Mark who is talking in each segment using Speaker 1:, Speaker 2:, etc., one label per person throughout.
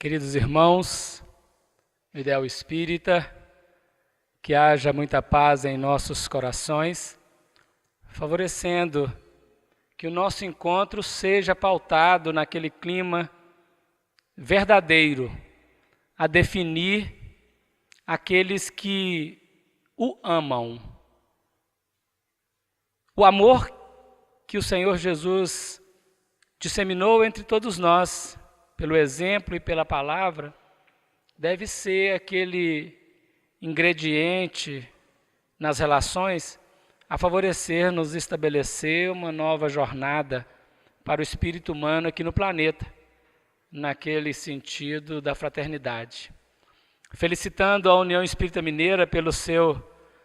Speaker 1: Queridos irmãos, ideal espírita, que haja muita paz em nossos corações, favorecendo que o nosso encontro seja pautado naquele clima verdadeiro, a definir aqueles que o amam. O amor que o Senhor Jesus disseminou entre todos nós, pelo exemplo e pela palavra, deve ser aquele ingrediente nas relações a favorecer-nos estabelecer uma nova jornada para o espírito humano aqui no planeta, naquele sentido da fraternidade. Felicitando a União Espírita Mineira pelo seu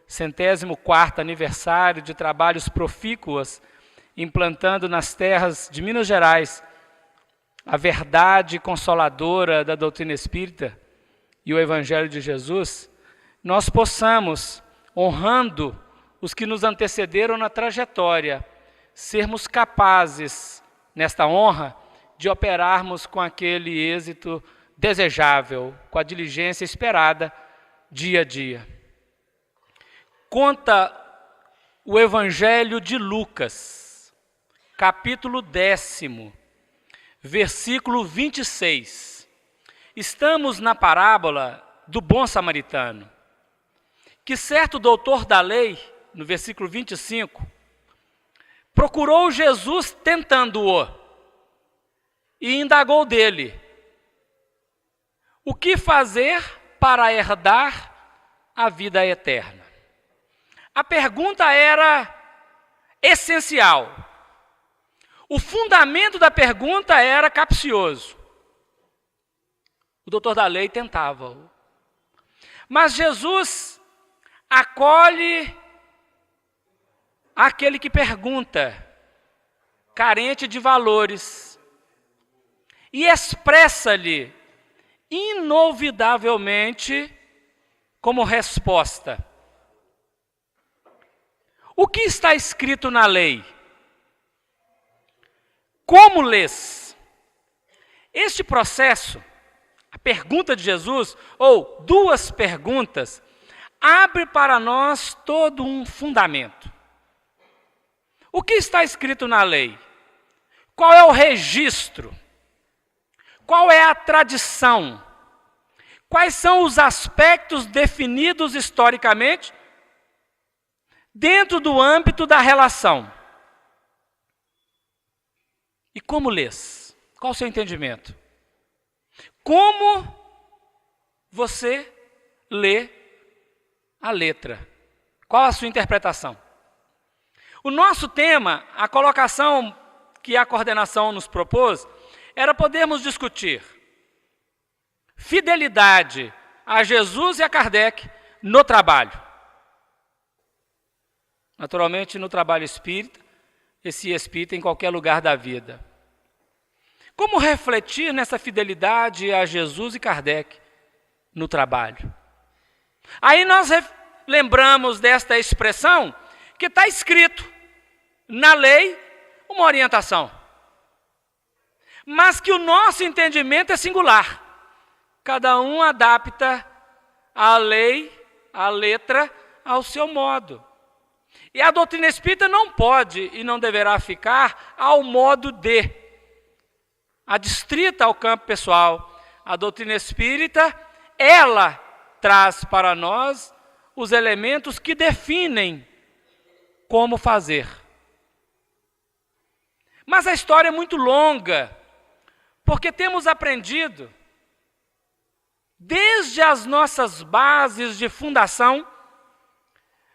Speaker 1: 104º aniversário de trabalhos profícuos, implantando nas terras de Minas Gerais a verdade consoladora da doutrina espírita e o Evangelho de Jesus, nós possamos, honrando os que nos antecederam na trajetória, sermos capazes, nesta honra, de operarmos com aquele êxito desejável, com a diligência esperada, dia a dia. Conta o Evangelho de Lucas, capítulo 10, versículo 26. Estamos na parábola do bom samaritano, que certo doutor da lei, no versículo 25, procurou Jesus tentando-o e indagou dele: o que fazer para herdar a vida eterna? A pergunta era essencial. O fundamento da pergunta era capcioso. O doutor da lei tentava-o. Mas Jesus acolhe aquele que pergunta, carente de valores, e expressa-lhe inolvidavelmente como resposta: o que está escrito na lei? Como lês? Este processo, a pergunta de Jesus, ou duas perguntas, abre para nós todo um fundamento. O que está escrito na lei? Qual é o registro? Qual é a tradição? Quais são os aspectos definidos historicamente dentro do âmbito da relação? E como lês? Qual o seu entendimento? Como você lê a letra? Qual a sua interpretação? O nosso tema, a colocação que a coordenação nos propôs, era podermos discutir fidelidade a Jesus e a Kardec no trabalho. Naturalmente, no trabalho espírita, esse espírita em qualquer lugar da vida. Como refletir nessa fidelidade a Jesus e Kardec no trabalho? Aí nós lembramos desta expressão que está escrito na lei, uma orientação. Mas que o nosso entendimento é singular. Cada um adapta a lei, a letra, ao seu modo. E a doutrina espírita não pode e não deverá ficar ao modo de, adstrita ao campo pessoal. A doutrina espírita, ela traz para nós os elementos que definem como fazer. Mas a história é muito longa, porque temos aprendido, desde as nossas bases de fundação,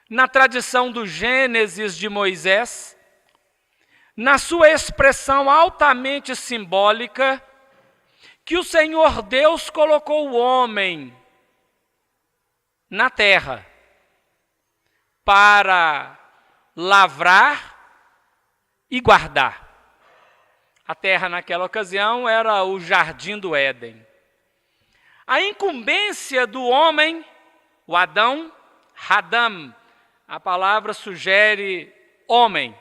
Speaker 1: na tradição do Gênesis de Moisés, na sua expressão altamente simbólica, que o Senhor Deus colocou o homem na terra para lavrar e guardar. A terra naquela ocasião era o jardim do Éden. A incumbência do homem, o Adão, Hadam, a palavra sugere homem,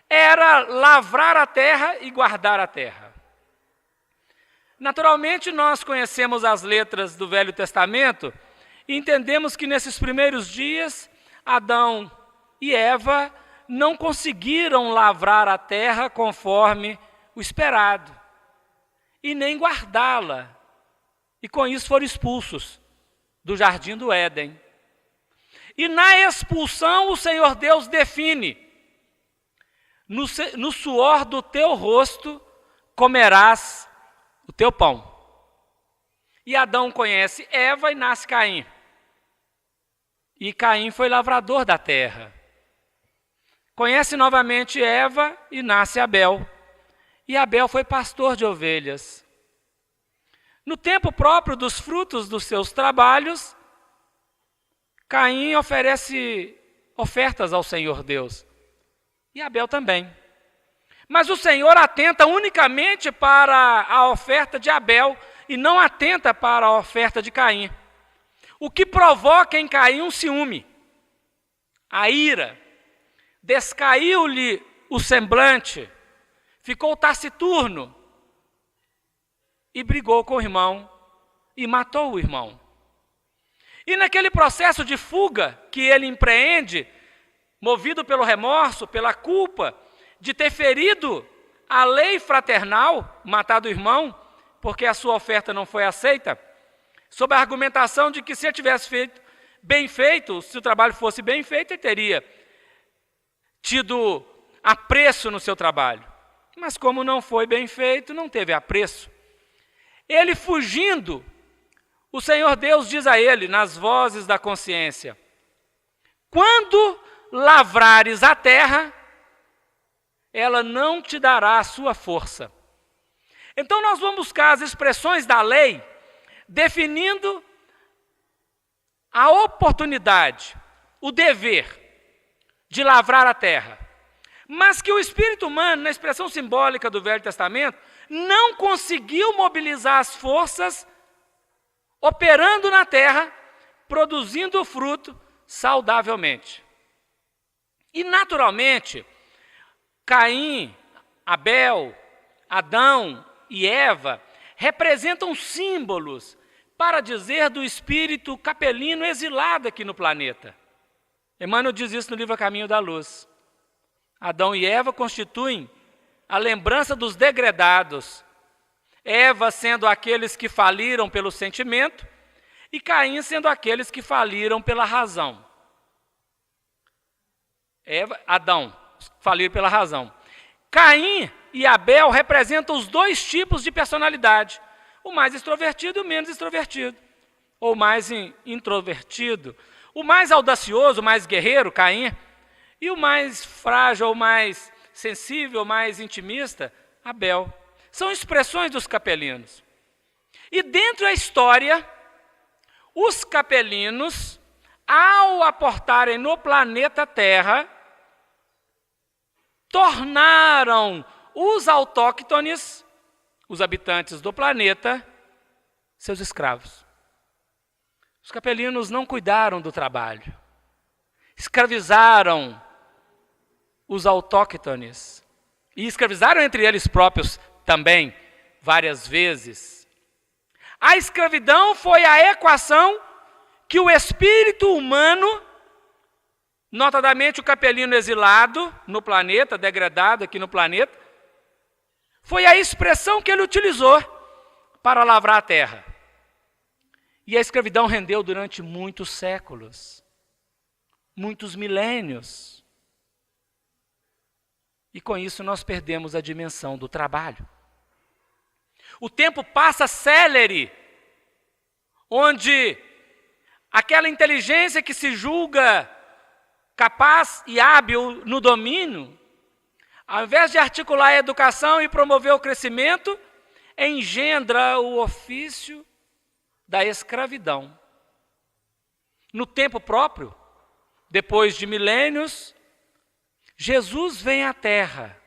Speaker 1: era lavrar a terra e guardar a terra. Naturalmente, nós conhecemos as letras do Velho Testamento e entendemos que nesses primeiros dias, Adão e Eva não conseguiram lavrar a terra conforme o esperado, e nem guardá-la, e com isso foram expulsos do jardim do Éden. E na expulsão o Senhor Deus define: no suor do teu rosto comerás o teu pão. E Adão conhece Eva e nasce Caim. E Caim foi lavrador da terra. Conhece novamente Eva e nasce Abel. E Abel foi pastor de ovelhas. No tempo próprio dos frutos dos seus trabalhos, Caim oferece ofertas ao Senhor Deus. E Abel também. Mas o Senhor atenta unicamente para a oferta de Abel e não atenta para a oferta de Caim. O que provoca em Caim um ciúme, a ira. Descaiu-lhe o semblante, ficou taciturno e brigou com o irmão e matou o irmão. E naquele processo de fuga que ele empreende, movido pelo remorso, pela culpa de ter ferido a lei fraternal, matado o irmão, porque a sua oferta não foi aceita, sob a argumentação de que se ele tivesse feito bem feito, se o trabalho fosse bem feito, ele teria tido apreço no seu trabalho. Mas como não foi bem feito, não teve apreço. Ele fugindo, o Senhor Deus diz a ele, nas vozes da consciência: quando lavrares a terra, ela não te dará a sua força. Então nós vamos buscar as expressões da lei, definindo a oportunidade, o dever de lavrar a terra. Mas que o espírito humano, na expressão simbólica do Velho Testamento, não conseguiu mobilizar as forças operando na terra, produzindo o fruto saudavelmente. E naturalmente, Caim, Abel, Adão e Eva representam símbolos para dizer do espírito capelino exilado aqui no planeta. Emmanuel diz isso no livro A Caminho da Luz. Adão e Eva constituem a lembrança dos degredados. Eva sendo aqueles que faliram pelo sentimento e Caim sendo aqueles que faliram pela razão. Adão faliram pela razão. Caim e Abel representam os dois tipos de personalidade, o mais extrovertido e o menos extrovertido, ou mais introvertido, o mais audacioso, o mais guerreiro, Caim, e o mais frágil, o mais sensível, o mais intimista, Abel. São expressões dos capelinos. E dentro da história, os capelinos, ao aportarem no planeta Terra, tornaram os autóctones, os habitantes do planeta, seus escravos. Os capelinos não cuidaram do trabalho, escravizaram os autóctones e escravizaram entre eles próprios também, várias vezes. A escravidão foi a equação que o espírito humano, notadamente o capelino exilado no planeta, degradado aqui no planeta, foi a expressão que ele utilizou para lavrar a terra. E a escravidão rendeu durante muitos séculos, muitos milênios. E com isso nós perdemos a dimensão do trabalho. O tempo passa célere, onde aquela inteligência que se julga capaz e hábil no domínio, ao invés de articular a educação e promover o crescimento, engendra o ofício da escravidão. No tempo próprio, depois de milênios, Jesus vem à Terra,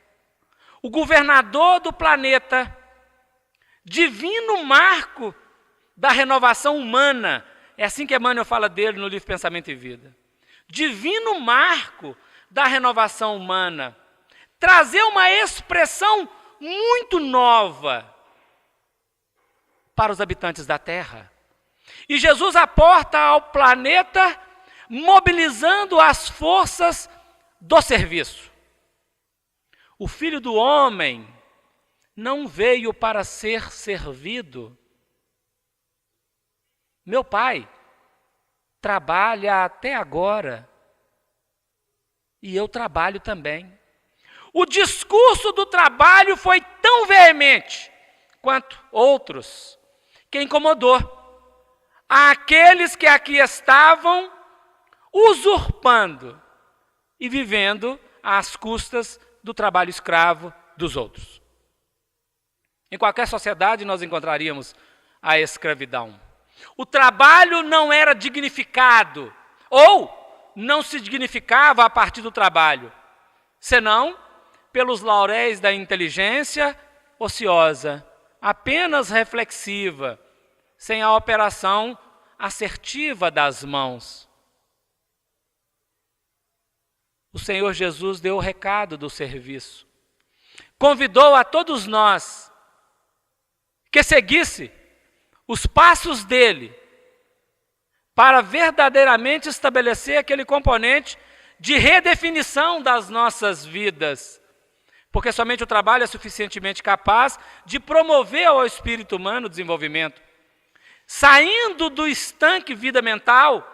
Speaker 1: o governador do planeta, divino marco da renovação humana. É assim que Emmanuel fala dele no livro Pensamento e Vida. Divino marco da renovação humana. Trazer uma expressão muito nova para os habitantes da terra. E Jesus aporta ao planeta, mobilizando as forças do serviço. O Filho do Homem não veio para ser servido. Meu Pai trabalha até agora e eu trabalho também. O discurso do trabalho foi tão veemente quanto outros que incomodou aqueles que aqui estavam usurpando e vivendo às custas do trabalho escravo dos outros. Em qualquer sociedade nós encontraríamos a escravidão. O trabalho não era dignificado, ou não se dignificava a partir do trabalho, senão pelos lauréis da inteligência ociosa, apenas reflexiva, sem a operação assertiva das mãos. O Senhor Jesus deu o recado do serviço. Convidou a todos nós que seguisse os passos dele para verdadeiramente estabelecer aquele componente de redefinição das nossas vidas. Porque somente o trabalho é suficientemente capaz de promover ao espírito humano o desenvolvimento. Saindo do estanque vida mental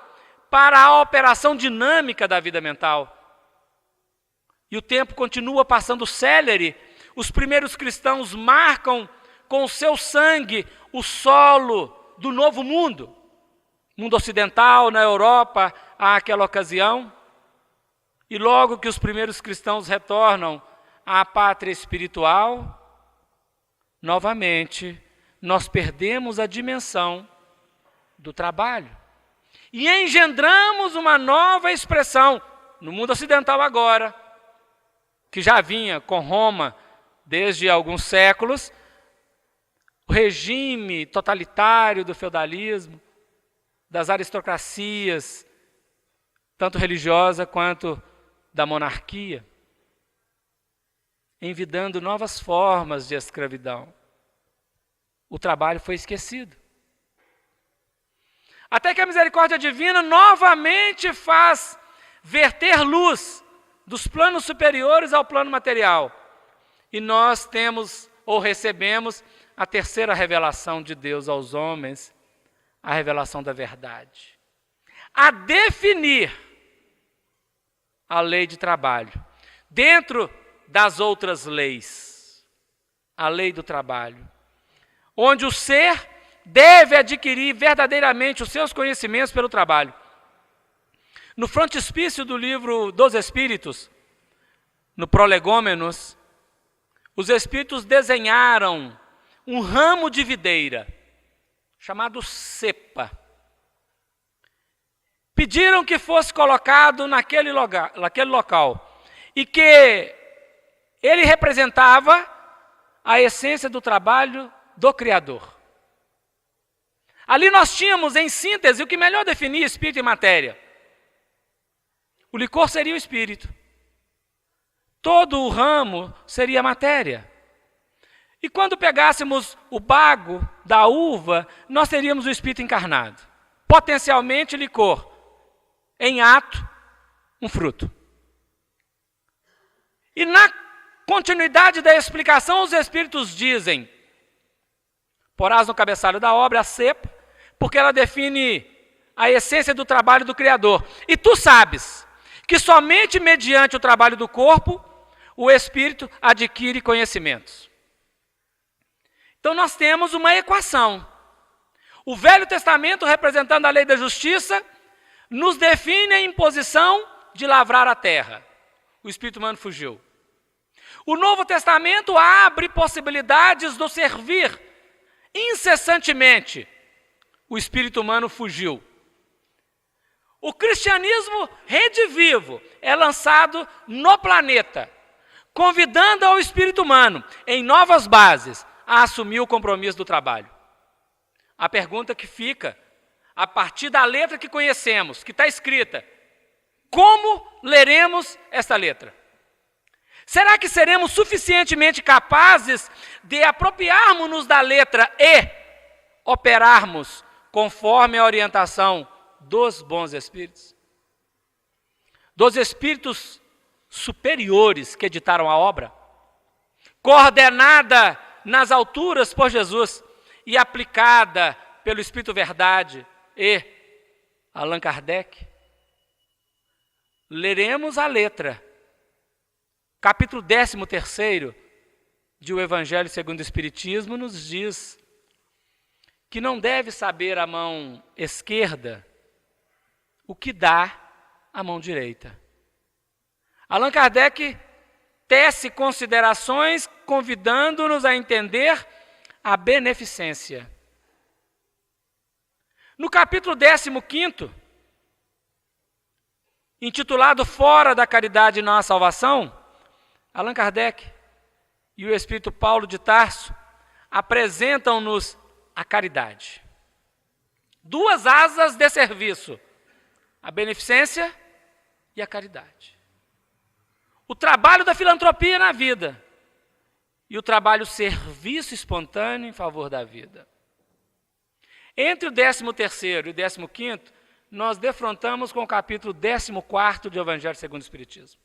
Speaker 1: para a operação dinâmica da vida mental. E o tempo continua passando célere. Os primeiros cristãos marcam com o seu sangue o solo do novo mundo. Mundo ocidental, na Europa, àquela ocasião. E logo que os primeiros cristãos retornam à pátria espiritual, novamente, nós perdemos a dimensão do trabalho. E engendramos uma nova expressão, no mundo ocidental agora, que já vinha com Roma desde alguns séculos, o regime totalitário do feudalismo, das aristocracias, tanto religiosa quanto da monarquia, envidando novas formas de escravidão. O trabalho foi esquecido. Até que a misericórdia divina novamente faz verter luz dos planos superiores ao plano material. E nós temos ou recebemos a terceira revelação de Deus aos homens, a revelação da verdade. A definir a lei de trabalho dentro das outras leis. A lei do trabalho. Onde o ser deve adquirir verdadeiramente os seus conhecimentos pelo trabalho. No frontispício do livro dos Espíritos, no Prolegômenos, os Espíritos desenharam um ramo de videira, chamado cepa. Pediram que fosse colocado naquele local e que ele representava a essência do trabalho do Criador. Ali nós tínhamos, em síntese, o que melhor definia espírito e matéria. O licor seria o espírito. Todo o ramo seria matéria. E quando pegássemos o bago da uva, nós teríamos o espírito encarnado. Potencialmente licor. Em ato, um fruto. E na continuidade da explicação, os Espíritos dizem: porás no cabeçalho da obra a cepa, porque ela define a essência do trabalho do Criador. E tu sabes que somente mediante o trabalho do corpo, o Espírito adquire conhecimentos. Então nós temos uma equação. O Velho Testamento, representando a lei da justiça, nos define a imposição de lavrar a terra. O espírito humano fugiu. O Novo Testamento abre possibilidades do servir incessantemente. O espírito humano fugiu. O cristianismo redivivo é lançado no planeta, convidando ao espírito humano, em novas bases, a assumir o compromisso do trabalho. A pergunta que fica, a partir da letra que conhecemos, que está escrita, como leremos esta letra? Será que seremos suficientemente capazes de apropriarmos-nos da letra E, operarmos conforme a orientação dos bons espíritos? Dos espíritos superiores que editaram a obra, coordenada nas alturas por Jesus e aplicada pelo Espírito Verdade e Allan Kardec? Leremos a letra, capítulo 13º de O Evangelho segundo o Espiritismo nos diz que não deve saber a mão esquerda o que dá a mão direita. Allan Kardec tece considerações convidando-nos a entender a beneficência. No capítulo 15º, intitulado Fora da Caridade não há Salvação, Allan Kardec e o Espírito Paulo de Tarso apresentam-nos a caridade. Duas asas de serviço, a beneficência e a caridade. O trabalho da filantropia na vida e o trabalho serviço espontâneo em favor da vida. Entre o 13º e o 15º, nós defrontamos com o capítulo 14º de Evangelho segundo o Espiritismo.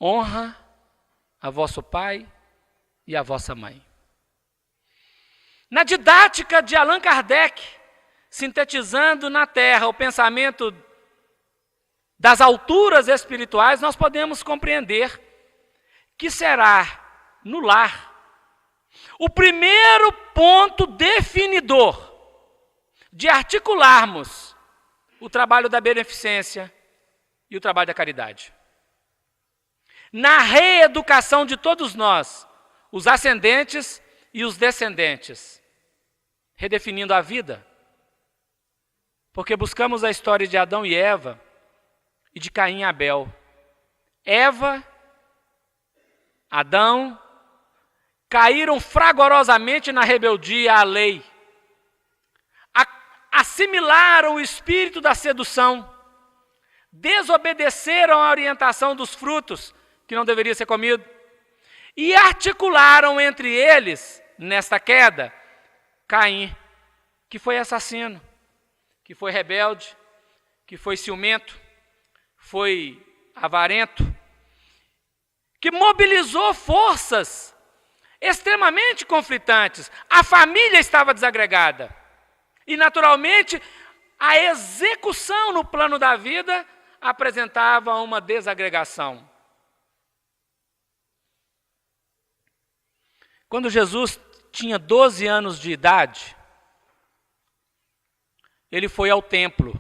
Speaker 1: Honra a vosso pai e a vossa mãe. Na didática de Allan Kardec, sintetizando na Terra o pensamento das alturas espirituais, nós podemos compreender que será no lar o primeiro ponto definidor de articularmos o trabalho da beneficência e o trabalho da caridade. Na reeducação de todos nós, os ascendentes e os descendentes, redefinindo a vida, porque buscamos a história de Adão e Eva e de Caim e Abel. Eva, Adão, caíram fragorosamente na rebeldia à lei, assimilaram o espírito da sedução, desobedeceram a orientação dos frutos que não deveria ser comido, e articularam entre eles, nesta queda, Caim, que foi assassino, que foi rebelde, que foi ciumento, foi avarento, que mobilizou forças extremamente conflitantes. A família estava desagregada. E, naturalmente, a execução no plano da vida apresentava uma desagregação. Quando Jesus tinha 12 anos de idade, ele foi ao templo,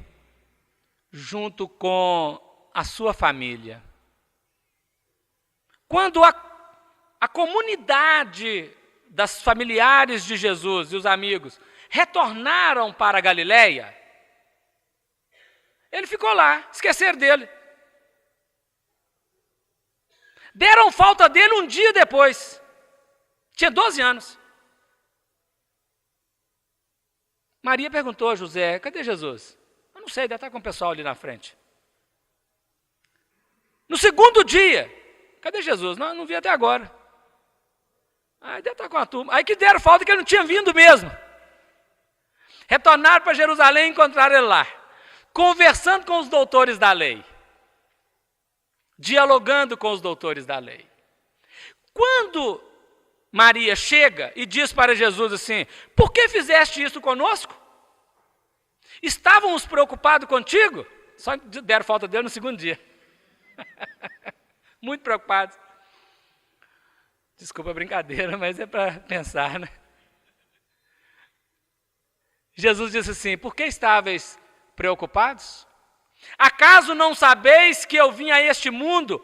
Speaker 1: junto com a sua família. Quando a comunidade das familiares de Jesus e os amigos retornaram para a Galileia, ele ficou lá, esqueceram dele. Deram falta dele um dia depois. Tinha 12 anos. Maria perguntou a José: cadê Jesus? Eu não sei, deve estar com o pessoal ali na frente. No segundo dia, cadê Jesus? Não vi até agora. Aí deve estar com a turma. Aí que deram falta que ele não tinha vindo mesmo. Retornaram para Jerusalém e encontraram ele lá, conversando com os doutores da lei, dialogando com os doutores da lei. Quando Maria chega e diz para Jesus assim: por que fizeste isso conosco? Estávamos preocupados contigo? Só deram falta dele no segundo dia. Muito preocupados. Desculpa a brincadeira, mas é para pensar, né? Jesus disse assim: por que estáveis preocupados? Acaso não sabeis que eu vim a este mundo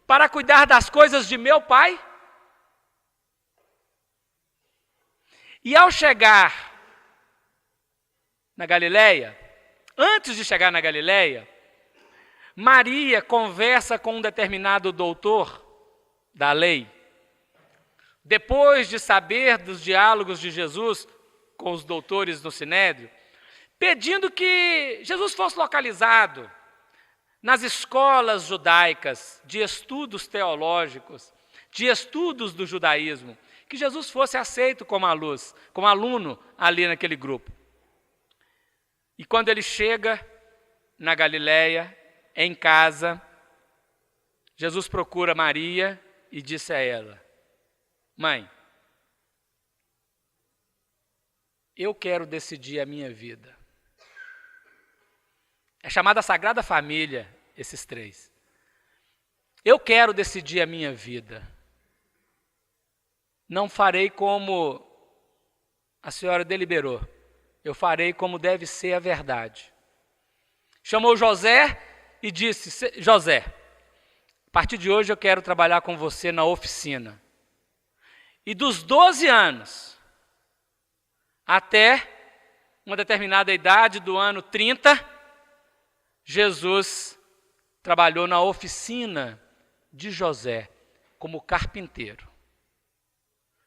Speaker 1: para cuidar das coisas de meu Pai? E ao chegar na Galileia, antes de chegar na Galileia, Maria conversa com um determinado doutor da lei. Depois de saber dos diálogos de Jesus com os doutores no Sinédrio, pedindo que Jesus fosse localizado nas escolas judaicas de estudos teológicos, de estudos do judaísmo, que Jesus fosse aceito como aluno ali naquele grupo. E quando ele chega na Galileia, em casa, Jesus procura Maria e disse a ela: mãe, eu quero decidir a minha vida. É chamada Sagrada Família, esses três. Eu quero decidir a minha vida. Não farei como a senhora deliberou. Eu farei como deve ser a verdade. Chamou José e disse: José, a partir de hoje eu quero trabalhar com você na oficina. E dos 12 anos até uma determinada idade, do ano 30, Jesus trabalhou na oficina de José como carpinteiro.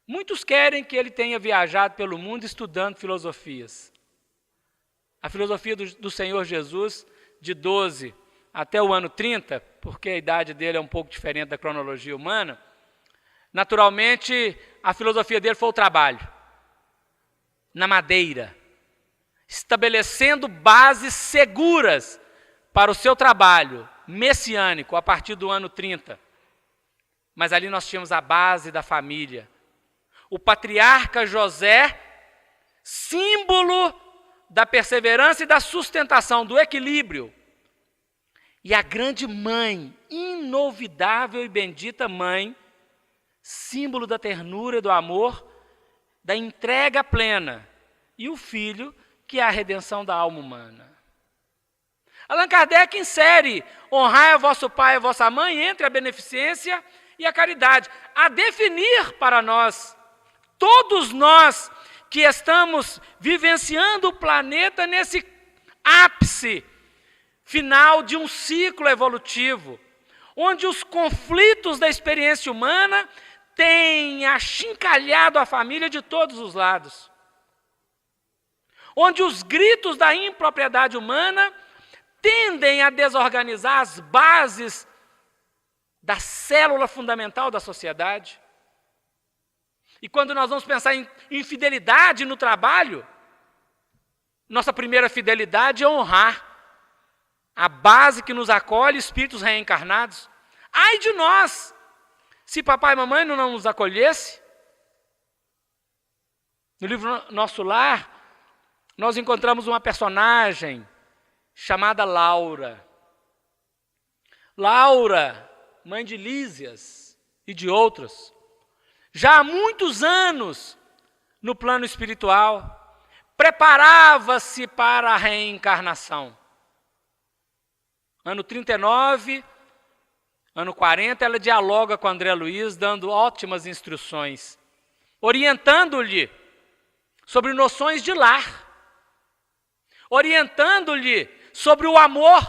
Speaker 1: Muitos querem que ele tenha viajado pelo mundo estudando filosofias. A filosofia do Senhor Jesus, de 12 até o ano 30, porque a idade dele é um pouco diferente da cronologia humana, naturalmente a filosofia dele foi o trabalho, na madeira, estabelecendo bases seguras para o seu trabalho messiânico a partir do ano 30. Mas ali nós tínhamos a base da família. O patriarca José, símbolo da perseverança e da sustentação, do equilíbrio. E a grande mãe, inovidável e bendita mãe, símbolo da ternura e do amor, da entrega plena. E o filho, que é a redenção da alma humana. Allan Kardec insere: honrai a vosso pai e a vossa mãe entre a beneficência e a caridade, a definir para nós, todos nós que estamos vivenciando o planeta nesse ápice final de um ciclo evolutivo, onde os conflitos da experiência humana têm achincalhado a família de todos os lados, onde os gritos da impropriedade humana tendem a desorganizar as bases da célula fundamental da sociedade. E quando nós vamos pensar em infidelidade no trabalho, nossa primeira fidelidade é honrar a base que nos acolhe, espíritos reencarnados. Ai de nós, se papai e mamãe não nos acolhesse. No livro Nosso Lar, nós encontramos uma personagem chamada Laura. Laura, mãe de Lísias e de outros, já há muitos anos no plano espiritual, preparava-se para a reencarnação. Ano 39, ano 40, ela dialoga com André Luiz, dando ótimas instruções, orientando-lhe sobre noções de lar, orientando-lhe sobre o amor,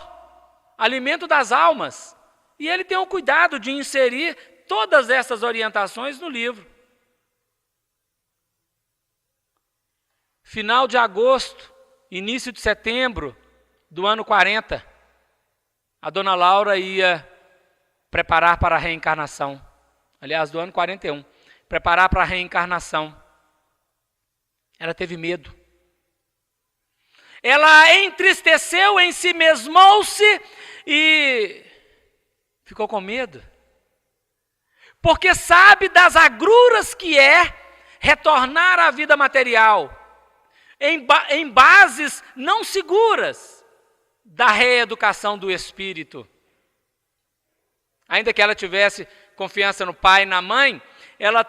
Speaker 1: alimento das almas. E ele tem o cuidado de inserir todas essas orientações no livro. Final de agosto, início de setembro do ano 40, a dona Laura ia preparar para a reencarnação. Aliás, do ano 41, preparar para a reencarnação. Ela teve medo. Ela entristeceu, ensimesmou-se e ficou com medo. Porque sabe das agruras que é retornar à vida material, em bases não seguras da reeducação do espírito. Ainda que ela tivesse confiança no pai e na mãe, ela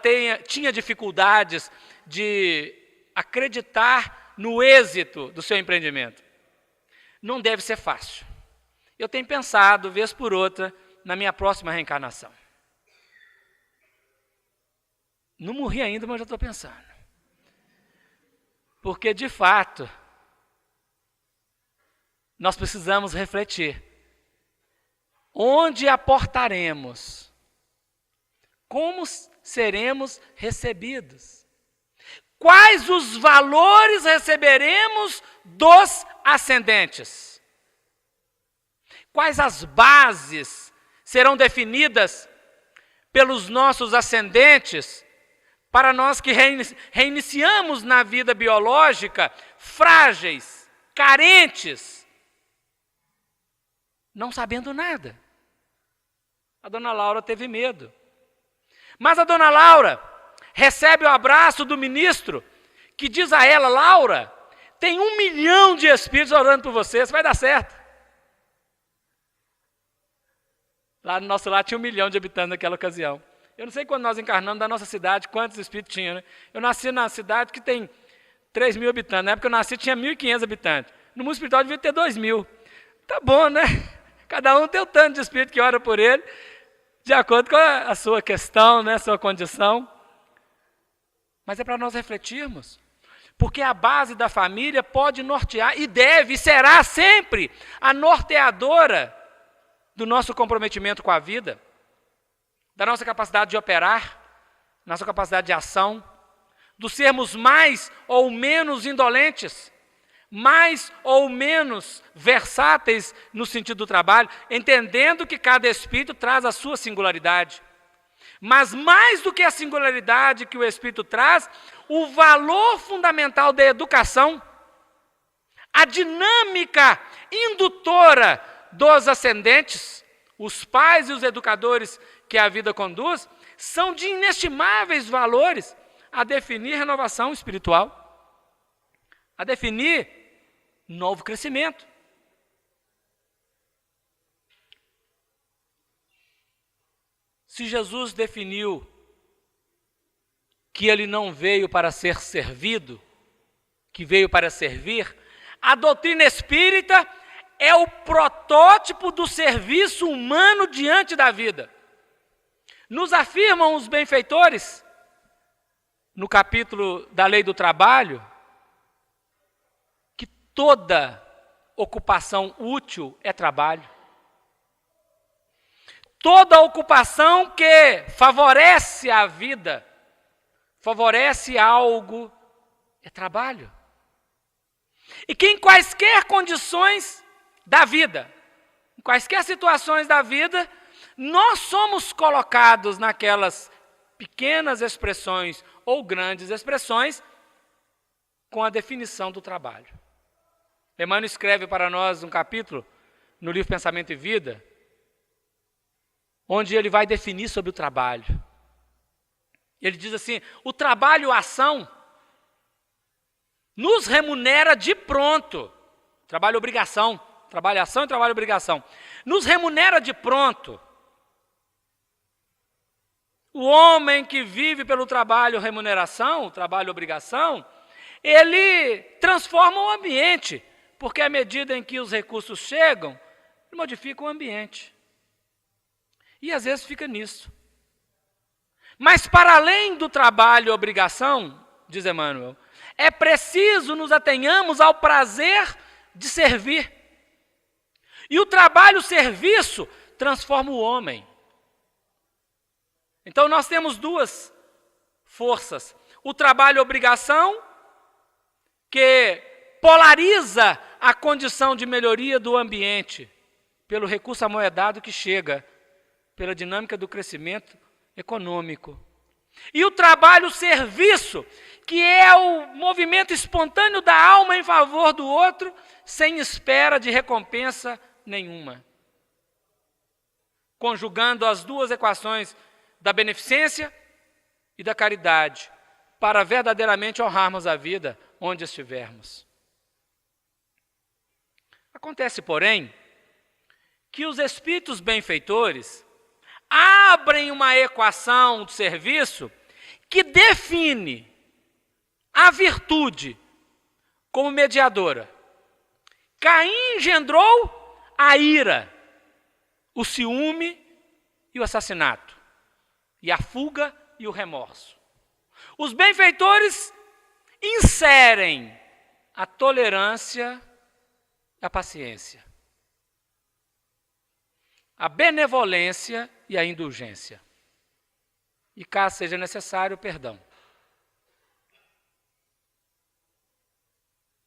Speaker 1: tinha dificuldades de acreditar no êxito do seu empreendimento. Não deve ser fácil. Eu tenho pensado, vez por outra, na minha próxima reencarnação. Não morri ainda, mas já estou pensando. Porque, de fato, nós precisamos refletir. Onde aportaremos? Como seremos recebidos? Quais os valores receberemos dos ascendentes? Quais as bases serão definidas pelos nossos ascendentes para nós que reiniciamos na vida biológica, frágeis, carentes, não sabendo nada. A dona Laura teve medo. Mas a dona Laura recebe o abraço do ministro, que diz a ela: Laura, tem 1 milhão de espíritos orando por você, vai dar certo. Lá no nosso lar tinha 1 milhão de habitantes naquela ocasião. Eu não sei quando nós encarnamos da nossa cidade, quantos espíritos tinha, né? Eu nasci na cidade que tem 3 mil habitantes. Na época que eu nasci tinha 1.500 habitantes. No mundo espiritual devia ter 2 mil. Tá bom, né? Cada um tem o tanto de espírito que ora por ele, de acordo com a sua questão, né? A sua condição. Mas é para nós refletirmos. Porque a base da família pode nortear, e deve, e será sempre a norteadora do nosso comprometimento com a vida, da nossa capacidade de operar, nossa capacidade de ação, do sermos mais ou menos indolentes, mais ou menos versáteis no sentido do trabalho, entendendo que cada espírito traz a sua singularidade. Mas mais do que a singularidade que o espírito traz, o valor fundamental da educação, a dinâmica indutora dos ascendentes, os pais e os educadores que a vida conduz, são de inestimáveis valores a definir renovação espiritual, a definir novo crescimento. Se Jesus definiu que ele não veio para ser servido, que veio para servir, a doutrina espírita é o protótipo do serviço humano diante da vida. Nos afirmam os benfeitores, no capítulo da Lei do Trabalho, que toda ocupação útil é trabalho. Toda ocupação que favorece a vida, favorece algo, é trabalho. E que em quaisquer condições da vida, em quaisquer situações da vida, nós somos colocados naquelas pequenas expressões ou grandes expressões com a definição do trabalho. Emmanuel escreve para nós um capítulo no livro Pensamento e Vida, onde ele vai definir sobre o trabalho. Ele diz assim: o trabalho-ação nos remunera de pronto. Trabalho-obrigação, trabalho-ação e trabalho-obrigação. Nos remunera de pronto. O homem que vive pelo trabalho-remuneração, trabalho-obrigação, ele transforma o ambiente, porque à medida em que os recursos chegam, ele modifica o ambiente. E às vezes fica nisso. Mas para além do trabalho-obrigação, diz Emmanuel, é preciso nos atenhamos ao prazer de servir. E o trabalho-serviço transforma o homem. Então nós temos duas forças. O trabalho-obrigação, que polariza a condição de melhoria do ambiente, pelo recurso amoedado que chega, pela dinâmica do crescimento econômico. E o trabalho-serviço, que é o movimento espontâneo da alma em favor do outro, sem espera de recompensa nenhuma. Conjugando as duas equações da beneficência e da caridade, para verdadeiramente honrarmos a vida onde estivermos. Acontece, porém, que os espíritos benfeitores abrem uma equação de serviço que define a virtude como mediadora. Caim engendrou a ira, o ciúme e o assassinato, e a fuga e o remorso. Os benfeitores inserem a tolerância e a paciência, a benevolência e a indulgência. E caso seja necessário, o perdão.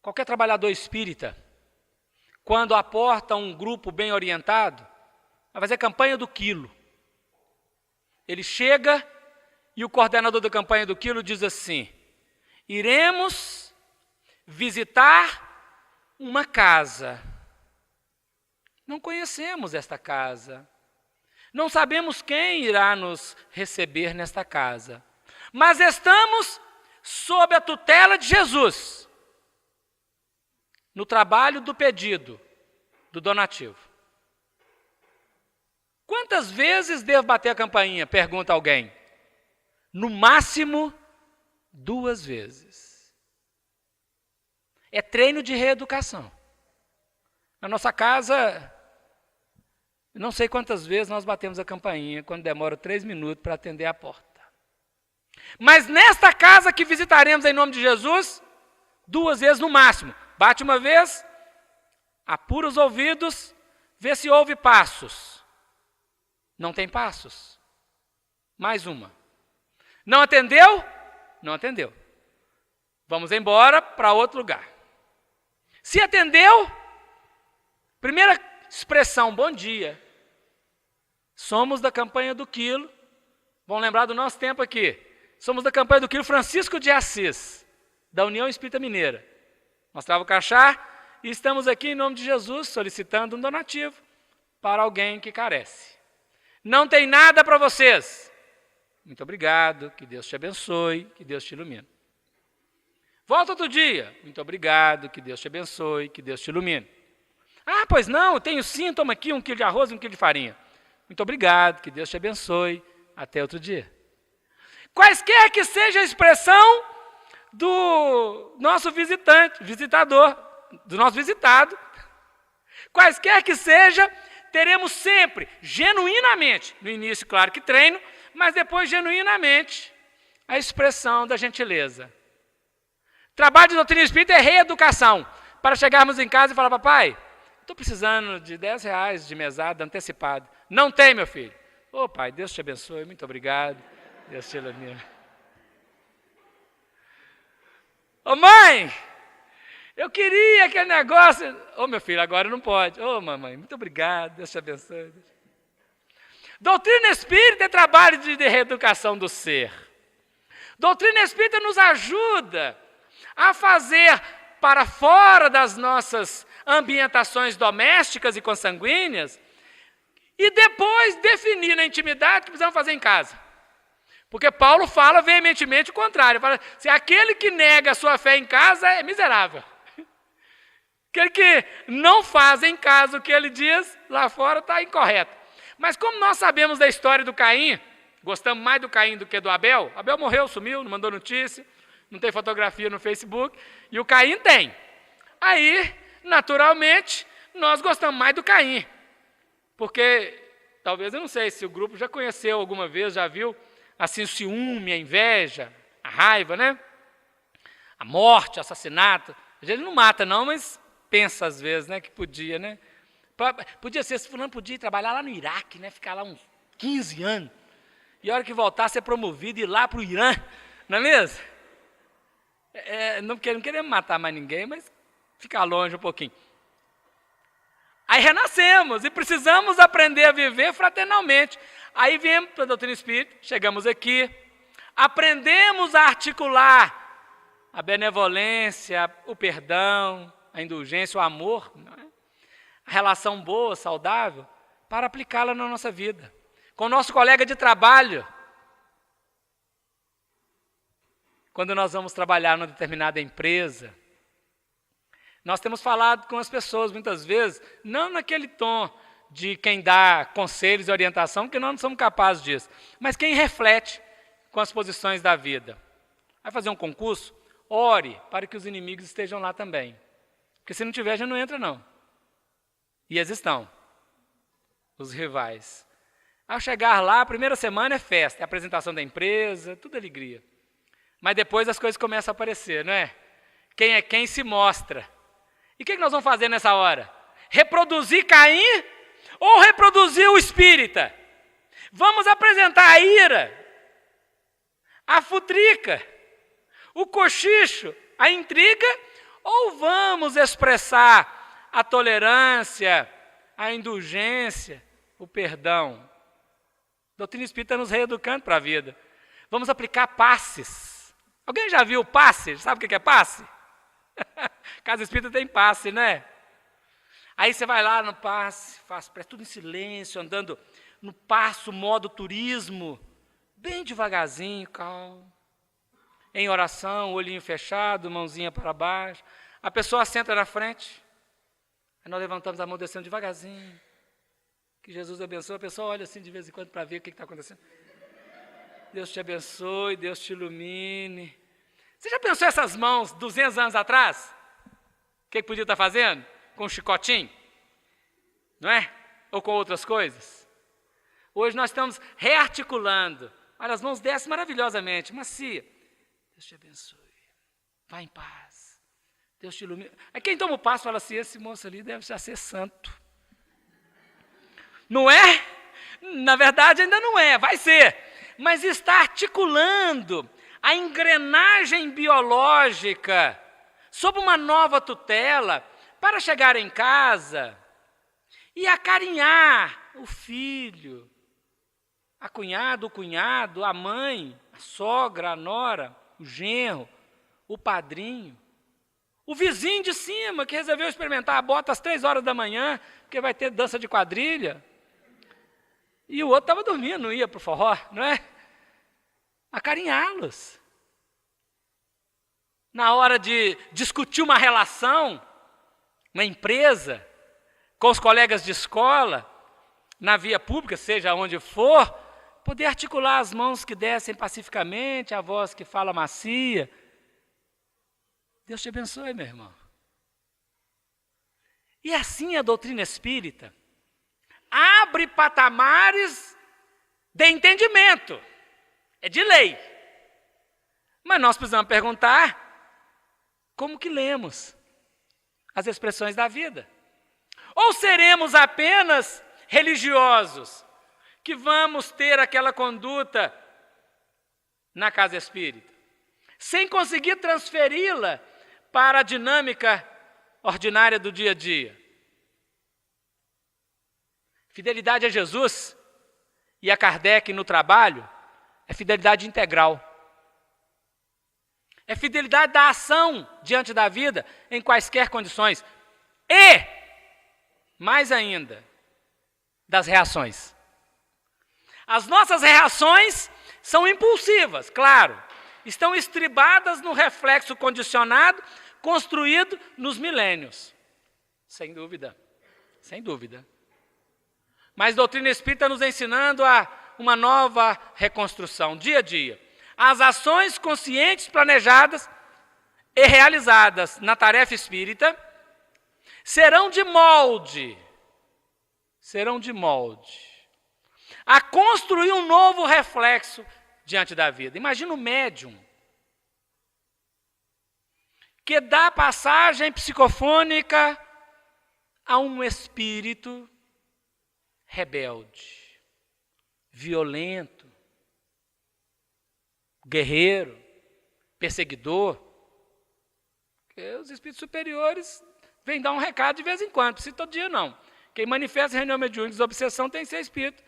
Speaker 1: Qualquer trabalhador espírita, quando aporta um grupo bem orientado, vai fazer campanha do quilo. Ele chega e o coordenador da campanha do Quilo diz assim: iremos visitar uma casa. Não conhecemos esta casa. Não sabemos quem irá nos receber nesta casa. Mas estamos sob a tutela de Jesus, no trabalho do pedido, do donativo. Quantas vezes devo bater a campainha? Pergunta alguém. No máximo, 2 vezes. É treino de reeducação. Na nossa casa, não sei quantas vezes nós batemos a campainha, quando demora 3 minutos para atender a porta. Mas nesta casa que visitaremos em nome de Jesus, 2 vezes no máximo. Bate uma vez, apura os ouvidos, vê se houve passos. Não tem passos. Mais uma. Não atendeu? Não atendeu. Vamos embora para outro lugar. Se atendeu, primeira expressão, bom dia. Somos da campanha do Quilo. Vamos lembrar do nosso tempo aqui. Somos da campanha do Quilo Francisco de Assis, da União Espírita Mineira. Mostrava o crachá e estamos aqui em nome de Jesus solicitando um donativo para alguém que carece. Não tem nada para vocês. Muito obrigado, que Deus te abençoe, que Deus te ilumine. Volta outro dia. Muito obrigado, que Deus te abençoe, que Deus te ilumine. Ah, pois não, eu tenho sim, toma aqui 1 quilo de arroz e 1 quilo de farinha. Muito obrigado, que Deus te abençoe, até outro dia. Quaisquer que seja a expressão do nosso visitador, do nosso visitado, quaisquer que seja, teremos sempre, genuinamente, no início, claro que treino, mas depois, genuinamente, a expressão da gentileza. Trabalho de doutrina espírita é reeducação. Para chegarmos em casa e falar, papai, estou precisando de R$10 de mesada antecipado. Não tem, meu filho. Ô pai, Deus te abençoe, muito obrigado. Deus te ilumine. Ô mãe, eu queria aquele negócio. Ô meu filho, agora não pode. Ô mamãe, muito obrigado, Deus te abençoe. Doutrina espírita é trabalho de reeducação do ser. Doutrina espírita nos ajuda a fazer para fora das nossas ambientações domésticas e consanguíneas e depois definir na intimidade o que precisamos fazer em casa. Porque Paulo fala veementemente o contrário. Fala, se aquele que nega a sua fé em casa é miserável. Aquele que não faz em casa o que ele diz, lá fora está incorreto. Mas como nós sabemos da história do Caim, gostamos mais do Caim do que do Abel. Abel morreu, sumiu, não mandou notícia, não tem fotografia no Facebook, e o Caim tem. Aí, naturalmente, nós gostamos mais do Caim. Porque, talvez, eu não sei se o grupo já conheceu alguma vez, já viu, assim, o ciúme, a inveja, a raiva, né? A morte, o assassinato. A gente não mata não, mas pensa às vezes, né, que podia, né? Podia ser, se fulano podia trabalhar lá no Iraque, né, ficar lá uns 15 anos, e a hora que voltar ser promovido e ir lá para o Irã, não é mesmo? Não queremos matar mais ninguém, mas ficar longe um pouquinho. Aí renascemos e precisamos aprender a viver fraternalmente. Aí viemos para a doutrina espírita, chegamos aqui, aprendemos a articular a benevolência, o perdão, a indulgência, o amor, não é? A relação boa, saudável, para aplicá-la na nossa vida. Com o nosso colega de trabalho, quando nós vamos trabalhar numa determinada empresa, nós temos falado com as pessoas muitas vezes, não naquele tom de quem dá conselhos e orientação, porque nós não somos capazes disso, mas quem reflete com as posições da vida. Vai fazer um concurso? Ore para que os inimigos estejam lá também. Porque se não tiver, já não entra não. E eles estão, os rivais. Ao chegar lá, a primeira semana é festa, é a apresentação da empresa, tudo alegria. Mas depois as coisas começam a aparecer, não é? Quem é quem se mostra. E o que nós vamos fazer nessa hora? Reproduzir Caim ou reproduzir o espírita? Vamos apresentar a ira, a futrica, o cochicho, a intriga, ou vamos expressar a tolerância, a indulgência, o perdão? A doutrina espírita está nos reeducando para a vida. Vamos aplicar passes. Alguém já viu passe? Sabe o que é passe? Casa Espírita tem passe, né? Aí você vai lá no passe, faz tudo em silêncio, andando no passo, modo turismo, bem devagarzinho, calmo. Em oração, olhinho fechado, mãozinha para baixo. A pessoa senta na frente. Aí nós levantamos a mão descendo devagarzinho. Que Jesus abençoe. A pessoa olha assim de vez em quando para ver o que está acontecendo. Deus te abençoe, Deus te ilumine. Você já pensou essas mãos 200 anos atrás? O que podia estar fazendo? Com um chicotinho? Não é? Ou com outras coisas? Hoje nós estamos rearticulando. Olha, as mãos descem maravilhosamente, macia. Deus te abençoe. Vá em paz. Deus te ilumine. Aí quem toma o passo fala assim, esse moço ali deve já ser santo. Não é? Na verdade ainda não é, vai ser. Mas está articulando a engrenagem biológica sob uma nova tutela para chegar em casa e acarinhar o filho, a cunhada, o cunhado, a mãe, a sogra, a nora, o genro, o padrinho, o vizinho de cima que resolveu experimentar a bota às 3 horas da manhã, porque vai ter dança de quadrilha, e o outro estava dormindo, não ia para o forró, não é? Acarinhá-los. Na hora de discutir uma relação, uma empresa, com os colegas de escola, na via pública, seja onde for, poder articular as mãos que descem pacificamente, a voz que fala macia. Deus te abençoe, meu irmão. E assim a doutrina espírita abre patamares de entendimento. É de lei. Mas nós precisamos perguntar como que lemos as expressões da vida. Ou seremos apenas religiosos, que vamos ter aquela conduta na casa espírita, sem conseguir transferi-la para a dinâmica ordinária do dia a dia. Fidelidade a Jesus e a Kardec no trabalho é fidelidade integral. É fidelidade da ação diante da vida em quaisquer condições. E, mais ainda, das reações. As nossas reações são impulsivas, claro. Estão estribadas no reflexo condicionado, construído nos milênios. Sem dúvida, sem dúvida. Mas a doutrina espírita nos ensinando a uma nova reconstrução, dia a dia. As ações conscientes, planejadas e realizadas na tarefa espírita serão de molde a construir um novo reflexo diante da vida. Imagina o médium que dá passagem psicofônica a um espírito rebelde, violento, guerreiro, perseguidor. Porque os espíritos superiores vêm dar um recado de vez em quando, se todo dia não. Quem manifesta reunião mediúnica de desobsessão tem que ser espírito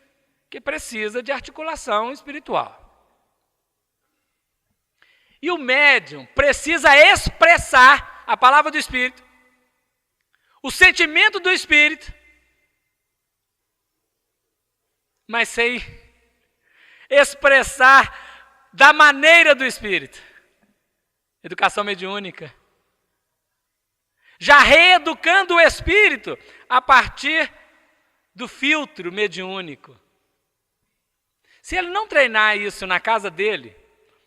Speaker 1: que precisa de articulação espiritual. E o médium precisa expressar a palavra do Espírito, o sentimento do Espírito, mas sem expressar da maneira do Espírito. Educação mediúnica. Já reeducando o Espírito a partir do filtro mediúnico. Se ele não treinar isso na casa dele,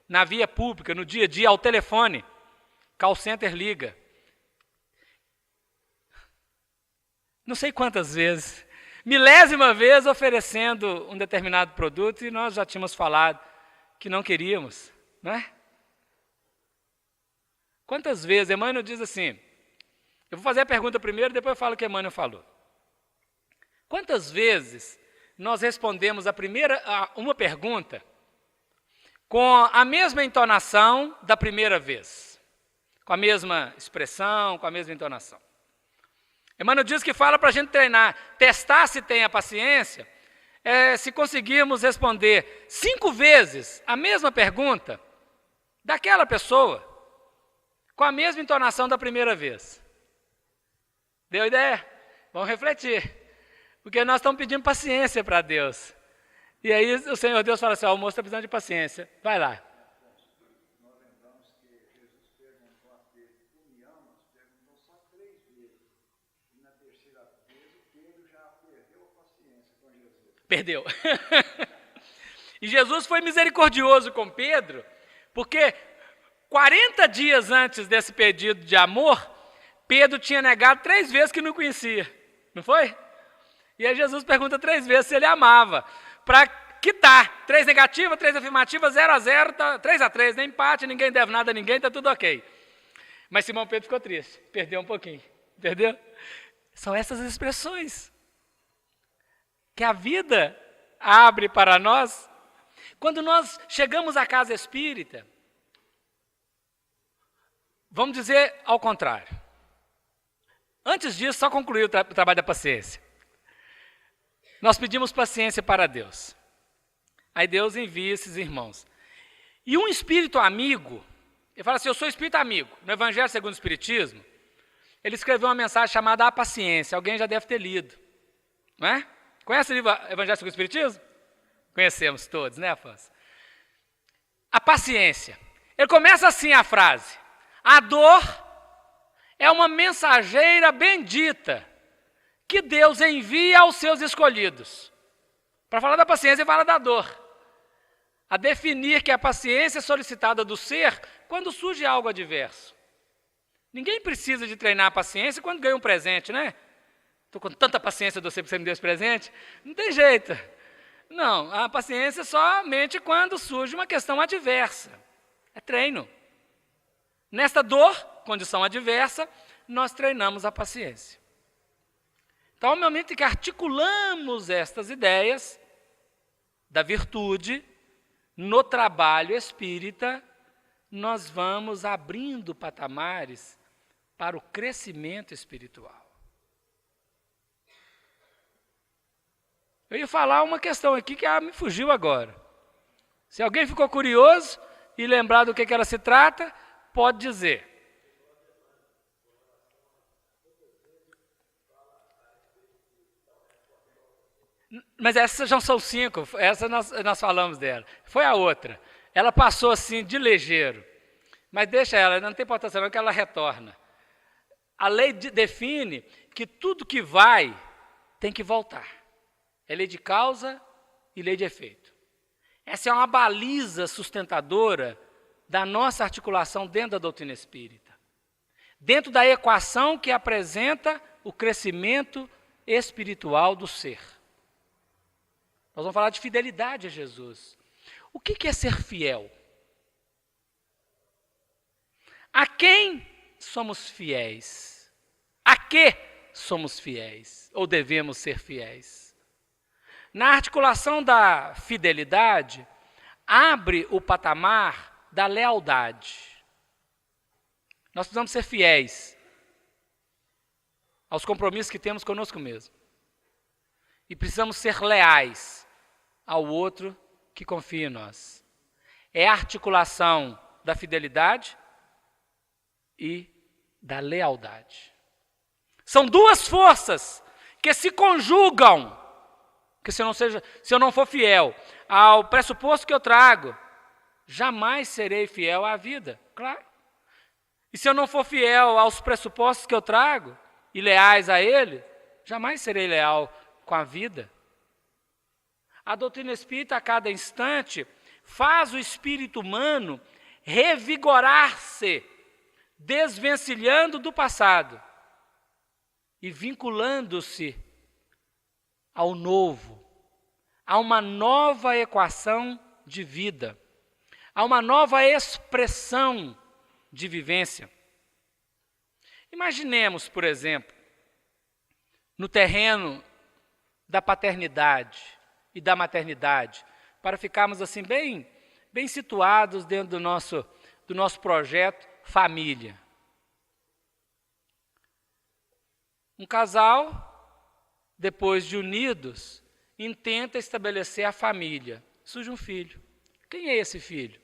Speaker 1: na via pública, no dia a dia, ao telefone, call center liga. Não sei quantas vezes, milésima vez oferecendo um determinado produto e nós já tínhamos falado que não queríamos, não é? Quantas vezes, Emmanuel diz assim, eu vou fazer a pergunta primeiro, depois eu falo o que Emmanuel falou. Quantas vezes nós respondemos a uma pergunta com a mesma entonação da primeira vez, com a mesma expressão, com a mesma entonação? Emmanuel diz que fala para a gente treinar, testar se tem a paciência, Se conseguirmos responder 5 vezes a mesma pergunta daquela pessoa, com a mesma entonação da primeira vez. Deu ideia? Vamos refletir. Porque nós estamos pedindo paciência para Deus. E aí o Senhor Deus fala assim, o moço está precisando de paciência. Vai lá.
Speaker 2: Nós lembramos que Jesus perguntou a Pedro, tu me amas? Perguntou só 3 vezes. E na terceira vez, o Pedro já perdeu a paciência com Jesus.
Speaker 1: Perdeu. E Jesus foi misericordioso com Pedro, porque 40 dias antes desse pedido de amor, Pedro tinha negado 3 vezes que não conhecia. Não foi? E aí Jesus pergunta 3 vezes se ele amava. Para quitar 3 negativas, 3 afirmativas, 0-0, 3-3, nem empate, ninguém deve nada a ninguém, está tudo ok. Mas Simão Pedro ficou triste, perdeu um pouquinho, entendeu? São essas expressões que a vida abre para nós. Quando nós chegamos à casa espírita, vamos dizer ao contrário. Antes disso, só concluir o trabalho da paciência. Nós pedimos paciência para Deus. Aí Deus envia esses irmãos. E um espírito amigo, ele fala assim, eu sou espírito amigo. No Evangelho segundo o Espiritismo, ele escreveu uma mensagem chamada A Paciência. Alguém já deve ter lido. Não é? Conhece o livro Evangelho segundo o Espiritismo? Conhecemos todos, né, Afonso? A paciência. Ele começa assim a frase. A dor é uma mensageira bendita que Deus envia aos seus escolhidos. Para falar da paciência, ele fala da dor. A definir que a paciência é solicitada do ser quando surge algo adverso. Ninguém precisa de treinar a paciência quando ganha um presente, né? Estou com tanta paciência de você porque você me deu esse presente. Não tem jeito. Não, a paciência somente quando surge uma questão adversa. É treino. Nesta dor, condição adversa, nós treinamos a paciência. Então, no momento em que articulamos estas ideias da virtude no trabalho espírita, nós vamos abrindo patamares para o crescimento espiritual. Eu ia falar uma questão aqui que me fugiu agora. Se alguém ficou curioso e lembrar do que ela se trata, pode dizer. Mas essas já são 5, essa nós falamos dela. Foi a outra. Ela passou assim de ligeiro. Mas deixa ela, não tem importância não, que ela retorna. A lei define que tudo que vai tem que voltar. É lei de causa e lei de efeito. Essa é uma baliza sustentadora da nossa articulação dentro da doutrina espírita. Dentro da equação que apresenta o crescimento espiritual do ser. Nós vamos falar de fidelidade a Jesus. O que é ser fiel? A quem somos fiéis? A que somos fiéis? Ou devemos ser fiéis? Na articulação da fidelidade, abre o patamar da lealdade. Nós precisamos ser fiéis aos compromissos que temos conosco mesmo. E precisamos ser leais ao outro que confia em nós. É a articulação da fidelidade e da lealdade. São 2 forças que se conjugam. Porque se eu não for fiel ao pressuposto que eu trago, jamais serei fiel à vida, claro. E se eu não for fiel aos pressupostos que eu trago e leais a ele, jamais serei leal com a vida. A doutrina espírita, a cada instante, faz o espírito humano revigorar-se, desvencilhando do passado e vinculando-se ao novo, a uma nova equação de vida, a uma nova expressão de vivência. Imaginemos, por exemplo, no terreno da paternidade e da maternidade, para ficarmos assim bem situados dentro do nosso projeto família. Um casal, depois de unidos, intenta estabelecer a família. Surge um filho. Quem é esse filho?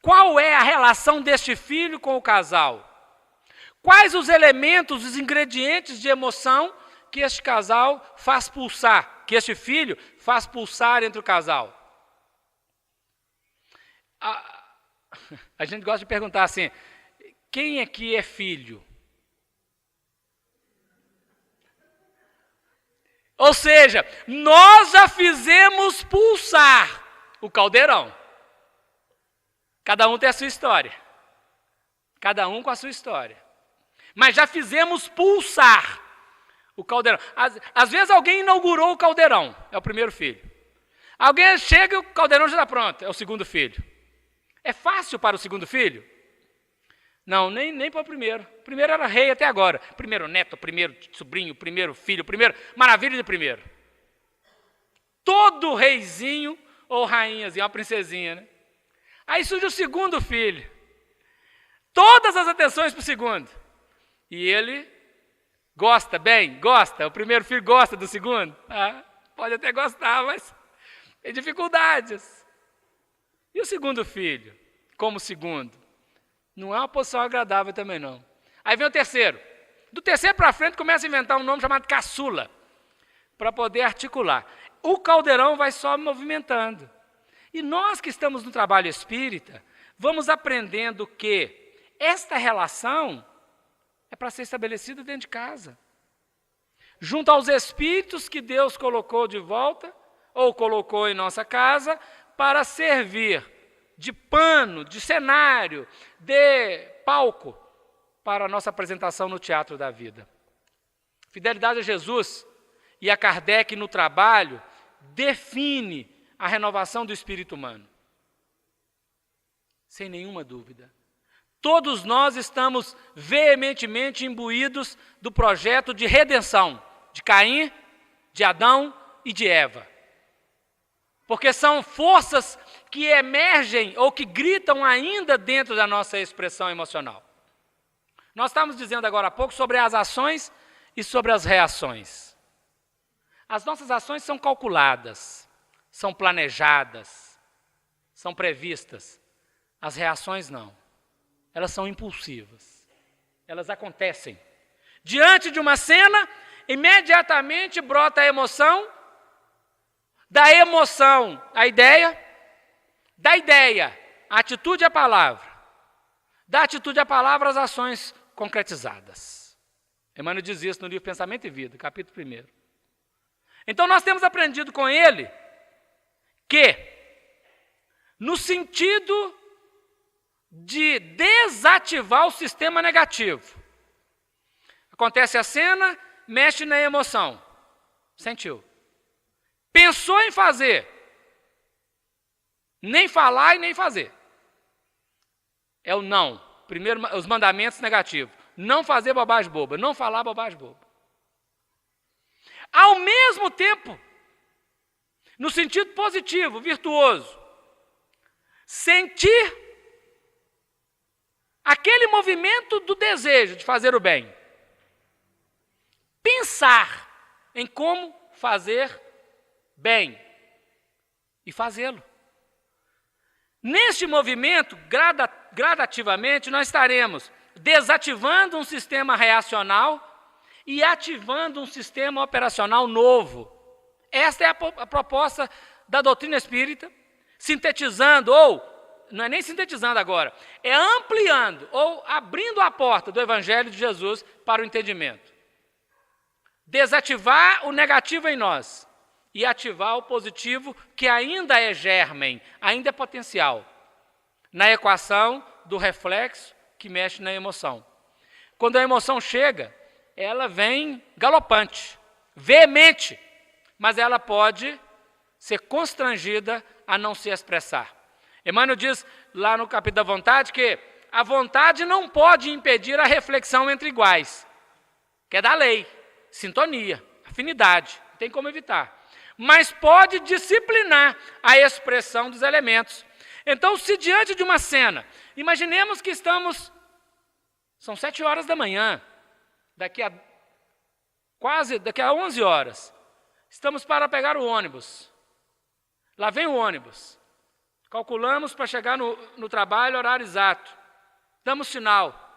Speaker 1: Qual é a relação deste filho com o casal? Quais os elementos, os ingredientes de emoção que este casal faz pulsar, que este filho faz pulsar entre o casal? A gente gosta de perguntar assim, quem aqui é filho? Ou seja, nós já fizemos pulsar o caldeirão. Cada um tem a sua história. Cada um com a sua história. Mas já fizemos pulsar o caldeirão. Às vezes alguém inaugurou o caldeirão, é o primeiro filho. Alguém chega e o caldeirão já está pronto, é o segundo filho. É fácil para o segundo filho? Não, nem para o primeiro. O primeiro era rei até agora. Primeiro neto, primeiro sobrinho, primeiro filho, primeiro... Maravilha de primeiro. Todo reizinho ou rainhazinha, uma princesinha, né? Aí surge o segundo filho. Todas as atenções para o segundo. E ele gosta bem, gosta. O primeiro filho gosta do segundo. Pode até gostar, mas tem dificuldades. E o segundo filho, como segundo? Não é uma posição agradável também, não. Aí vem o terceiro. Do terceiro para frente começa a inventar um nome chamado caçula, para poder articular. O caldeirão vai só movimentando. E nós que estamos no trabalho espírita, vamos aprendendo que esta relação é para ser estabelecida dentro de casa. Junto aos espíritos que Deus colocou de volta, ou colocou em nossa casa, para servir de pano, de cenário, de palco, para a nossa apresentação no teatro da vida. Fidelidade a Jesus e a Kardec no trabalho define a renovação do espírito humano. Sem nenhuma dúvida. Todos nós estamos veementemente imbuídos do projeto de redenção de Caim, de Adão e de Eva. Porque são forças que emergem ou que gritam ainda dentro da nossa expressão emocional. Nós estávamos dizendo agora há pouco sobre as ações e sobre as reações. As nossas ações são calculadas, são planejadas, são previstas. As reações não. Elas são impulsivas. Elas acontecem. Diante de uma cena, imediatamente brota a emoção, da emoção a ideia, da ideia a atitude e a palavra, da atitude à palavra as ações concretizadas. Emmanuel diz isso no livro Pensamento e Vida, capítulo 1. Então nós temos aprendido com ele que, no sentido de desativar o sistema negativo, acontece a cena, mexe na emoção, sentiu. Pensou em fazer, nem falar e nem fazer. É o não. Primeiro, os mandamentos negativos. Não fazer bobagem boba, não falar bobagem boba. Ao mesmo tempo, no sentido positivo, virtuoso, sentir aquele movimento do desejo de fazer o bem. Pensar em como fazer bem e fazê-lo. Neste movimento, gradativamente, nós estaremos desativando um sistema reacional e ativando um sistema operacional novo. Esta é a proposta da doutrina espírita, sintetizando, ou, não é nem sintetizando agora, é ampliando ou abrindo a porta do Evangelho de Jesus para o entendimento. Desativar o negativo em nós e ativar o positivo que ainda é germen, ainda é potencial, na equação do reflexo que mexe na emoção. Quando a emoção chega, ela vem galopante, veemente, mas ela pode ser constrangida a não se expressar. Emmanuel diz lá no capítulo da vontade que a vontade não pode impedir a reflexão entre iguais, que é da lei, sintonia, afinidade, não tem como evitar. Mas pode disciplinar a expressão dos elementos. Então, se diante de uma cena, imaginemos que são 7 horas da manhã, daqui a 11 horas, Estamos para pegar o ônibus. Lá vem o ônibus. Calculamos para chegar no trabalho, horário exato. Damos sinal.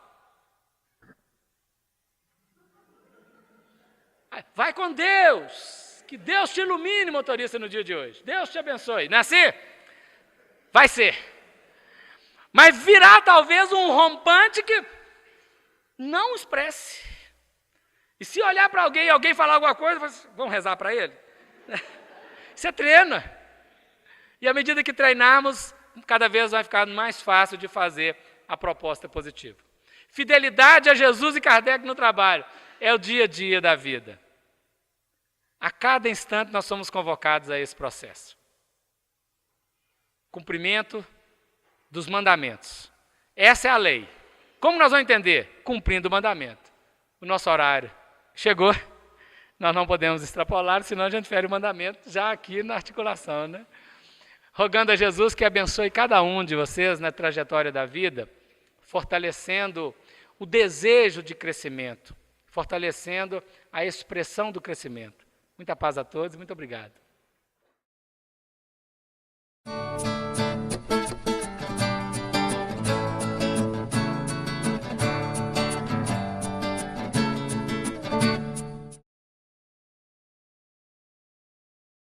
Speaker 1: Vai com Deus. Que Deus te ilumine, motorista, no dia de hoje. Deus te abençoe. Não é assim? Vai ser. Mas virá talvez um rompante que não expresse. E se olhar para alguém e alguém falar alguma coisa, vamos rezar para ele? Isso é treino. E à medida que treinarmos, cada vez vai ficar mais fácil de fazer a proposta positiva. Fidelidade a Jesus e Kardec no trabalho é o dia a dia da vida. A cada instante nós somos convocados a esse processo. Cumprimento dos mandamentos. Essa é a lei. Como nós vamos entender? Cumprindo o mandamento. O nosso horário chegou, nós não podemos extrapolar, senão a gente fere o mandamento já aqui na articulação, né? Rogando a Jesus que abençoe cada um de vocês na trajetória da vida, fortalecendo o desejo de crescimento, fortalecendo a expressão do crescimento. Muita paz a todos, muito obrigado.